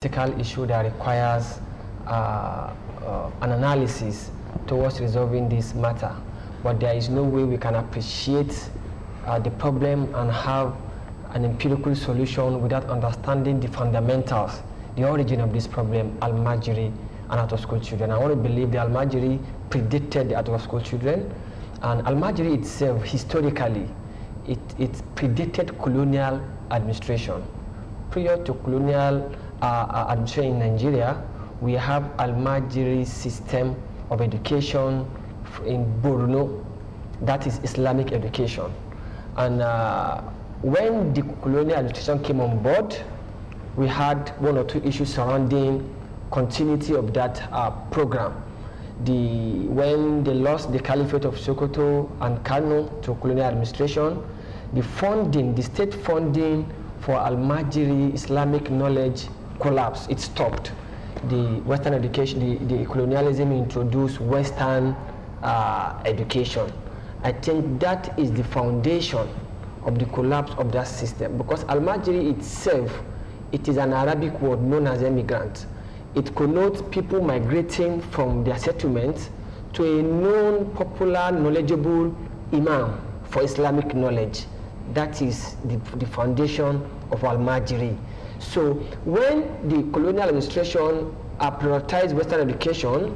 Critical issue that requires an analysis towards resolving this matter, but there is no way we can appreciate the problem and have an empirical solution without understanding the fundamentals, the origin of this problem, Al-Majiri and out-of-school children. I want to believe the Al-Majiri predated the out-of-school children, and Al-Majiri itself, historically, it predated colonial administration. Prior to colonial administration in Nigeria, we have Al-Majiri system of education in Borno, that is Islamic education. And when the colonial administration came on board, we had one or two issues surrounding continuity of that program. When they lost the Caliphate of Sokoto and Kano to colonial administration, the funding, the state funding for Al-Majiri Islamic knowledge collapsed. It stopped. The Western education, the colonialism introduced Western education. I think that is the foundation of the collapse of that system, because Al-Majiri itself, it is an Arabic word known as immigrant. It connotes people migrating from their settlements to a known, popular, knowledgeable imam for Islamic knowledge. That is the foundation of Al-Majiri. So when the colonial administration prioritized Western education,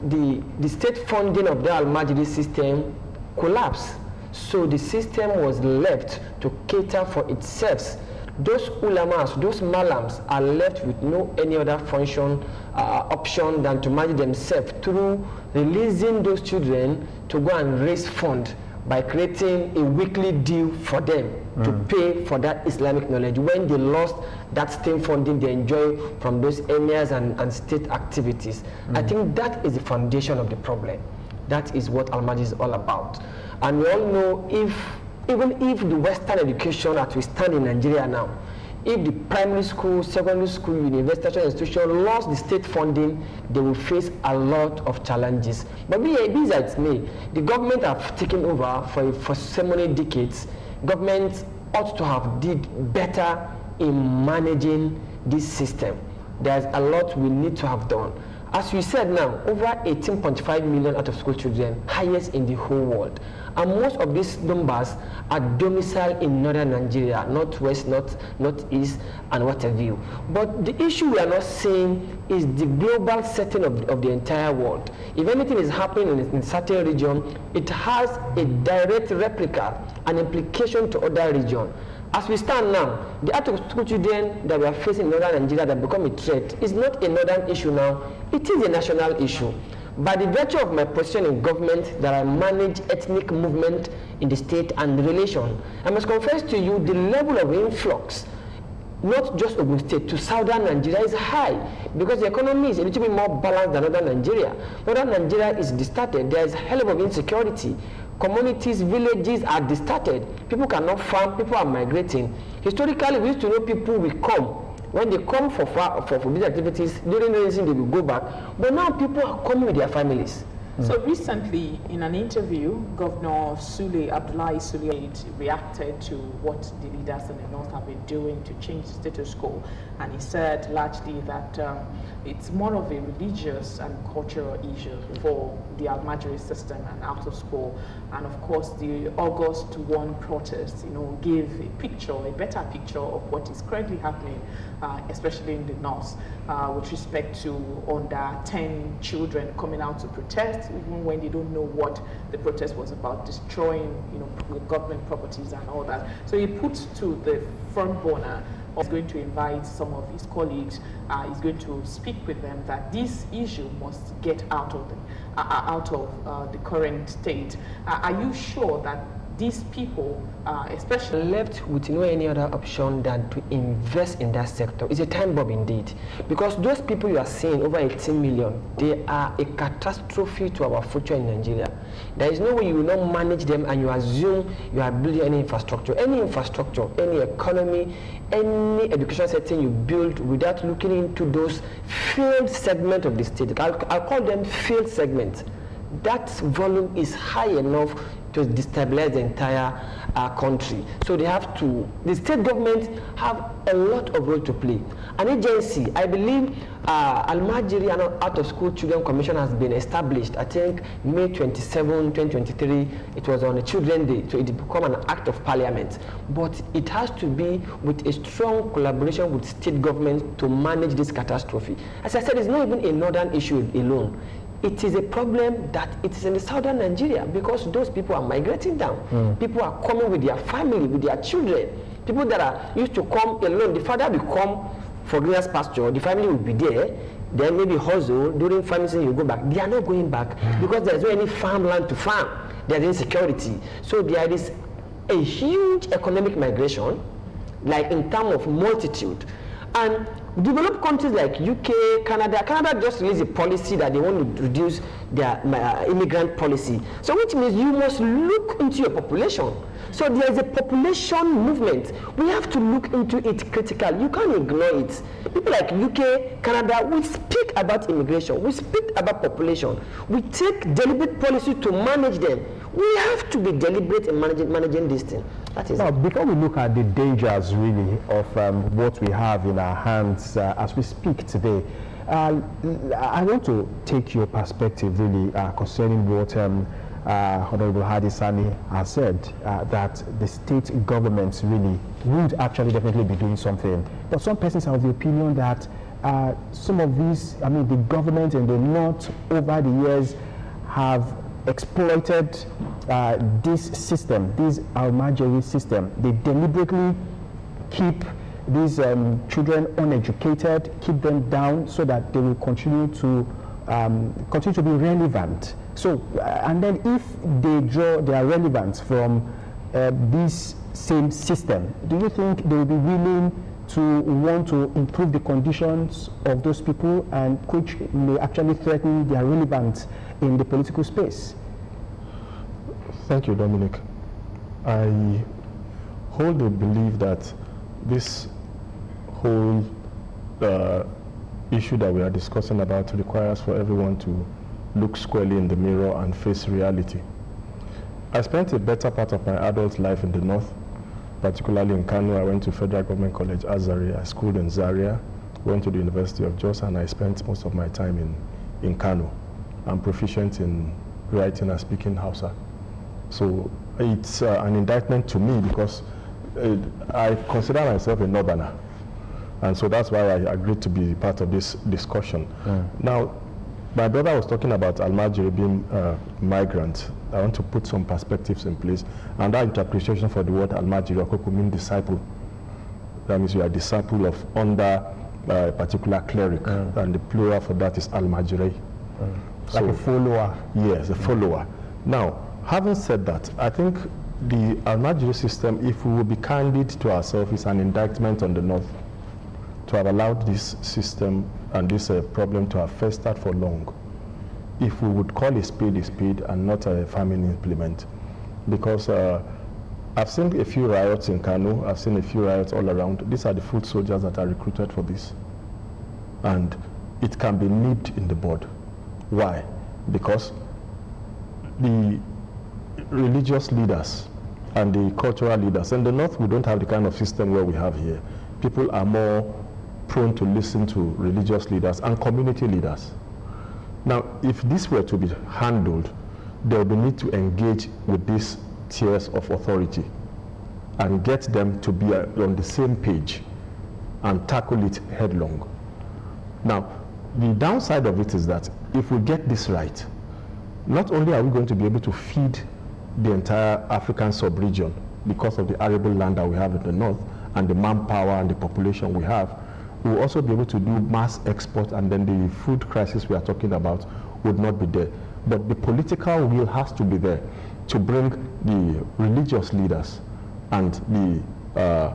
the state funding of the Al-Majiri system collapsed. So the system was left to cater for itself. Those ulamas, those malams are left with no any other function, option than to manage themselves through releasing those children to go and raise funds by creating a weekly deal for them to pay for that Islamic knowledge when they lost that state funding they enjoy from those emirs and state activities. I think that is the foundation of the problem. That is what Al-Majiri is all about. And we all know even if the Western education that we stand in Nigeria now, if the primary school, secondary school, university institution lost the state funding, they will face a lot of challenges. But be as it may, the government have taken over for so many decades. Government ought to have did better in managing this system. There's a lot we need to have done. As we said now, over 18.5 million out-of-school children, highest in the whole world. And most of these numbers are domiciled in northern Nigeria, northwest, northeast, and what have you. But the issue we are not seeing is the global setting of the entire world. If anything is happening in a certain region, it has a direct replica, an implication to other regions. As we stand now, the out-of-school children that we are facing in northern Nigeria that become a threat is not a northern issue now, it is a national issue. By the virtue of my position in government that I manage ethnic movement in the state and the relation, I must confess to you the level of influx, not just Ogun State, to southern Nigeria is high, because the economy is a little bit more balanced than northern Nigeria. Northern Nigeria is distorted, there is a hell of insecurity. Communities, villages are distorted. People cannot farm, people are migrating. Historically, we used to know people will come. When they come for these activities, during the season they will go back. But now people are coming with their families. So recently, in an interview, Governor Abdullahi Sule reacted to what the leaders in the North have been doing to change the status quo. And he said largely that it's more of a religious and cultural issue for the Al-Majiri system and out of school. And of course, the August 1 protest, gave a better picture of what is currently happening, especially in the North, with respect to under 10 children coming out to protest, even when they don't know what the protest was about, destroying, government properties and all that. So he put to the front burner. He's going to invite some of his colleagues. He's going to speak with them that this issue must get out of the current state. Are you sure that these people, especially left with no any other option than to invest in that sector? It's a time bomb indeed, because those people you are seeing, over 18 million, they are a catastrophe to our future in Nigeria. There is no way you will not manage them and you assume you are building any infrastructure, any economy, any education setting you build without looking into those failed segments of the state. I'll call them failed segments. That volume is high enough to destabilize the entire country. So they have to, the state government have a lot of role to play. An agency, I believe Al-Majiri and Out of School Children Commission has been established, I think May 27, 2023, it was on a Children's Day, so it became an act of parliament. But it has to be with a strong collaboration with state governments to manage this catastrophe. As I said, it's not even a northern issue alone. It is a problem that it is in the southern Nigeria because those people are migrating down. People are coming with their family, with their children. People that are used to come alone, the father will come for greener pasture, the family will be there, then maybe hustle, during farming season you go back. They are not going back because there's no any farmland to farm. There's insecurity. So there is a huge economic migration, like in terms of multitude. And developed countries like UK, Canada just released a policy that they want to reduce their immigrant policy. So which means you must look into your population. So there is a population movement. We have to look into it critically. You can't ignore it. People like UK, Canada, we speak about immigration. We speak about population. We take deliberate policy to manage them. We have to be deliberate in managing this thing. That is now, before we look at the dangers really of what we have in our hands as we speak today, I want to take your perspective really concerning what Honorable HADI SANNI has said, that the state governments really would actually definitely be doing something. But some persons are of the opinion that some of these, I mean, the government and the North over the years have exploited this system, this Al-Majiri system. They deliberately keep these children uneducated, keep them down so that they will continue to be relevant. So, and then if they draw their relevance from this same system, do you think they will be willing to want to improve the conditions of those people, and which may actually threaten their relevance in the political space? Thank you, Dominic. I hold the belief that this whole issue that we are discussing about requires for everyone to look squarely in the mirror and face reality. I spent a better part of my adult life in the North, particularly in Kano. I went to Federal Government College, Azari. I schooled in Zaria, went to the University of Jos, and I spent most of my time in Kano. I'm proficient in writing and speaking Hausa. So it's an indictment to me because I consider myself a northerner. And so that's why I agreed to be part of this discussion. Now, my brother was talking about Al-Majiri being migrant. I want to put some perspectives in place. And that interpretation for the word Al-Majiri could mean disciple. That means you are a disciple of under a particular cleric. And the plural for that is Al-Majiri. Like a follower. Yes, a follower. Now, having said that, I think the Al-Majiri system, if we will be candid to ourselves, is an indictment on the North to have allowed this system and this problem to have festered for long. If we would call a spade and not a farming implement. Because I've seen a few riots in Kano, I've seen a few riots all around. These are the foot soldiers that are recruited for this. And it can be nipped in the bud. Why? Because the religious leaders and the cultural leaders, in the North we don't have the kind of system where we have here. People are more prone to listen to religious leaders and community leaders. Now, if this were to be handled, there will be need to engage with these tiers of authority and get them to be on the same page and tackle it headlong. Now, the downside of it is that if we get this right, not only are we going to be able to feed the entire African sub-region because of the arable land that we have in the North and the manpower and the population we have, we will also be able to do mass export, and then the food crisis we are talking about would not be there. But the political will has to be there to bring the religious leaders and the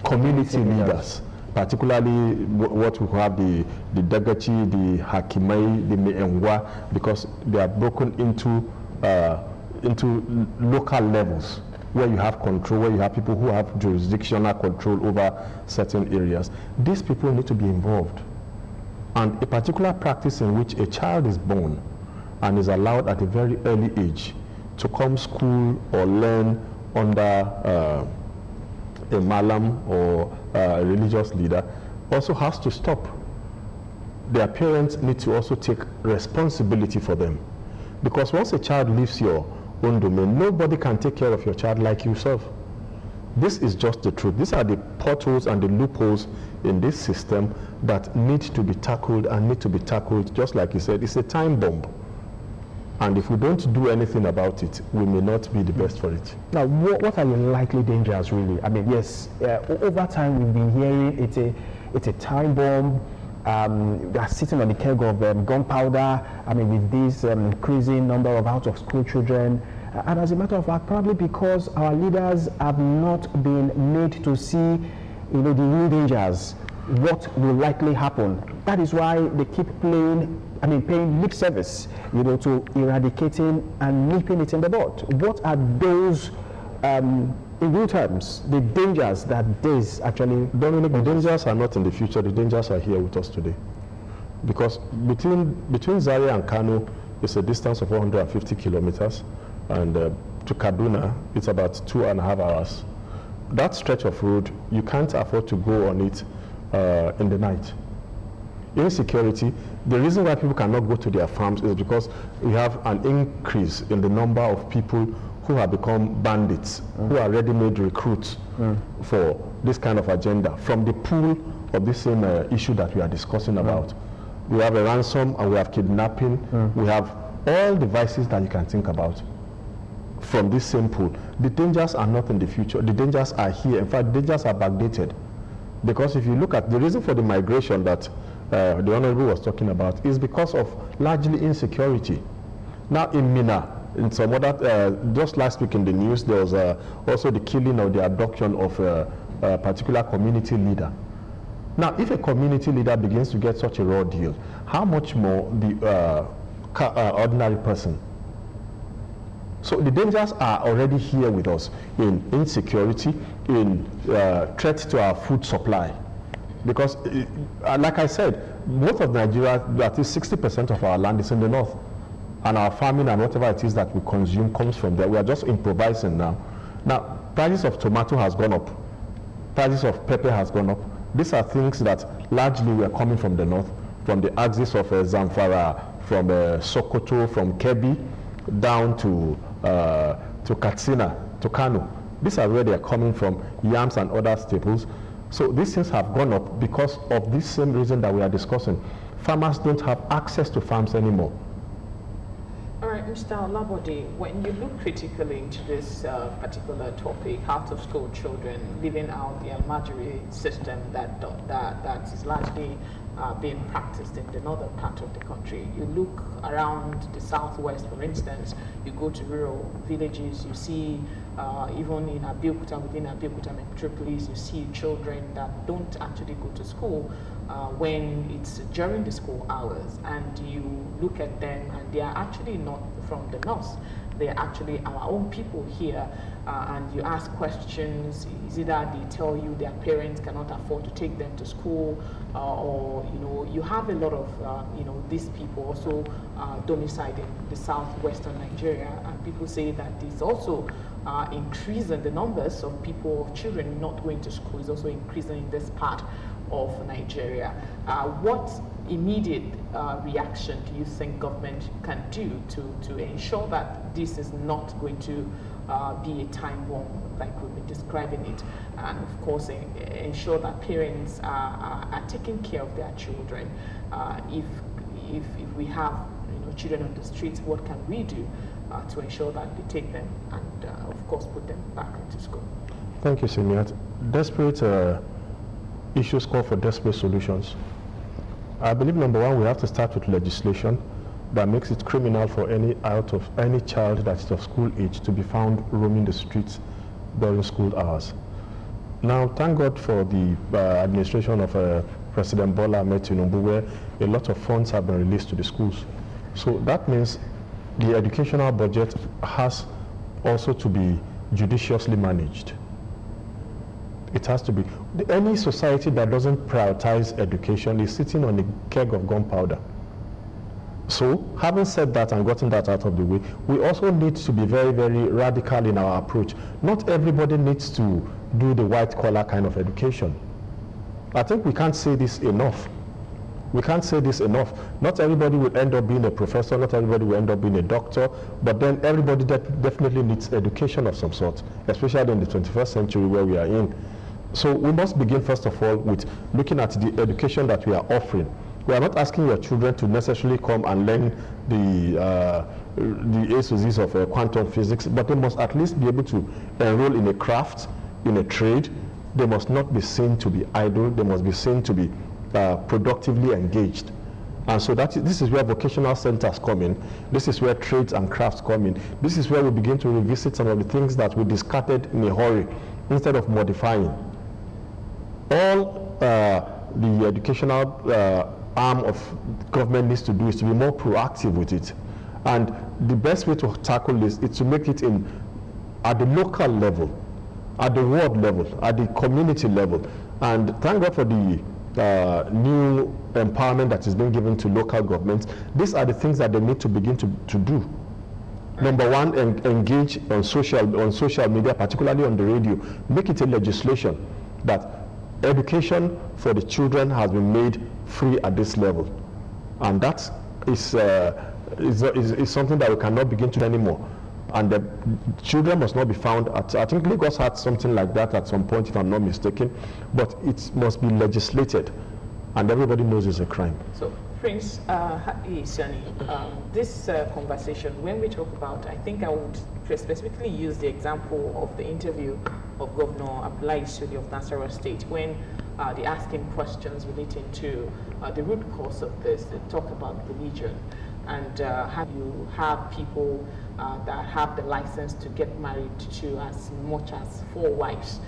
community leaders, particularly what we have, the Dagachi, the Hakimai, the Meengwa, because they are broken into local levels where you have control, where you have people who have jurisdictional control over certain areas. These people need to be involved. And a particular practice in which a child is born and is allowed at a very early age to come school or learn under a malam or a religious leader also has to stop. Their parents need to also take responsibility for them. Because once a child leaves your own domain, nobody can take care of your child like yourself. This is just the truth. These are the potholes and the loopholes in this system that need to be tackled and need to be tackled, just like you said, it's a time bomb. And if we don't do anything about it, we may not be the best for it. Now, what are the likely dangers, really? I mean, yes, over time we've been hearing it's a time bomb. They are sitting on the keg of gunpowder. I mean, with this increasing number of out-of-school children. And as a matter of fact, probably because our leaders have not been made to see, the real dangers, what will likely happen. That is why they keep paying lip service, to eradicating and nipping it in the bud. What are those, in real terms, the dangers that this actually... Dominic, the dangers are not in the future, the dangers are here with us today. Because between Zaria and Kano, it's a distance of 450 kilometers, and to Kaduna, it's about 2.5 hours. That stretch of road, you can't afford to go on it in the night. Insecurity, the reason why people cannot go to their farms is because we have an increase in the number of people who have become bandits, who are ready-made recruits for this kind of agenda, from the pool of this same issue that we are discussing about. We have a ransom and we have kidnapping, we have all the vices that you can think about from this same pool. The dangers are not in the future, the dangers are here. In fact, dangers are backdated. Because if you look at the reason for the migration that the Honorable was talking about is because of largely insecurity. Now in Mina, in some other, just last week in the news, there was also the killing or the abduction of a particular community leader. Now, if a community leader begins to get such a raw deal, how much more the ordinary person? So the dangers are already here with us in insecurity, in threat to our food supply. Because, like I said, most of Nigeria, at least 60% of our land is in the north. And our farming and whatever it is that we consume comes from there. We are just improvising now. Now, prices of tomato has gone up. Prices of pepper has gone up. These are things that largely were coming from the north, from the axis of Zamfara, from Sokoto, from Kebbi, down to Katsina, to Kano. These are where they are coming from, yams and other staples. So these things have gone up because of this same reason that we are discussing. Farmers don't have access to farms anymore. All right, Mr. Olabode, when you look critically into this particular topic, out-of-school children living out the Al-Majiri system that is largely being practiced in the northern part of the country. You look around the southwest, for instance, you go to rural villages, you see even in Abeokuta, within Abeokuta metropolis, you see children that don't actually go to school when it's during the school hours, and you look at them and they are actually not from the north. They're actually our own people here, and you ask questions. Is it that they tell you their parents cannot afford to take them to school, or you have a lot of these people also domiciled in the southwestern Nigeria, and people say that this also increasing the numbers of people, of children not going to school is also increasing in this part of Nigeria. What immediate reaction do you think government can do to ensure that this is not going to be a time bomb like we've been describing it, and of course ensure that parents are taking care of their children? If we have children on the streets, what can we do to ensure that we take them and of course put them back into school? Thank you, Senior. Desperate issues call for desperate solutions. I believe number one, we have to start with legislation that makes it criminal for any child that is of school age to be found roaming the streets during school hours. Now, thank God for the administration of President Bola Ahmed Tinubu, where a lot of funds have been released to the schools. So that means the educational budget has also to be judiciously managed. It has to be. Any society that doesn't prioritize education is sitting on a keg of gunpowder. So, having said that and gotten that out of the way, we also need to be very, very radical in our approach. Not everybody needs to do the white-collar kind of education. I think we can't say this enough. We can't say this enough. Not everybody will end up being a professor, not everybody will end up being a doctor, but then everybody definitely needs education of some sort, especially in the 21st century where we are in. So we must begin, first of all, with looking at the education that we are offering. We are not asking your children to necessarily come and learn the A's to Z's of quantum physics, but they must at least be able to enroll in a craft, in a trade. They must not be seen to be idle. They must be seen to be productively engaged. And so this is where vocational centers come in. This is where trades and crafts come in. This is where we begin to revisit some of the things that we discarded in a hurry instead of modifying. All the educational arm of government needs to do is to be more proactive with it. And the best way to tackle this is to make it at the local level, at the ward level, at the community level. And thank God for the new empowerment that is being given to local governments. These are the things that they need to begin to do. Number one, engage on social media, particularly on the radio. Make it a legislation that education for the children has been made free at this level. And that is something that we cannot begin to do anymore. And the children must not be found at, I think Lagos had something like that at some point, if I'm not mistaken, but it must be legislated, and everybody knows it's a crime. So, Prince SANNI, this conversation, when we talk about, I think I would specifically use the example of the interview of Governor Abdullahi Sule of Nasarawa State, when they asked him questions relating to the root cause of this. They talk about religion, and how you have people that have the license to get married to as much as 4 wives.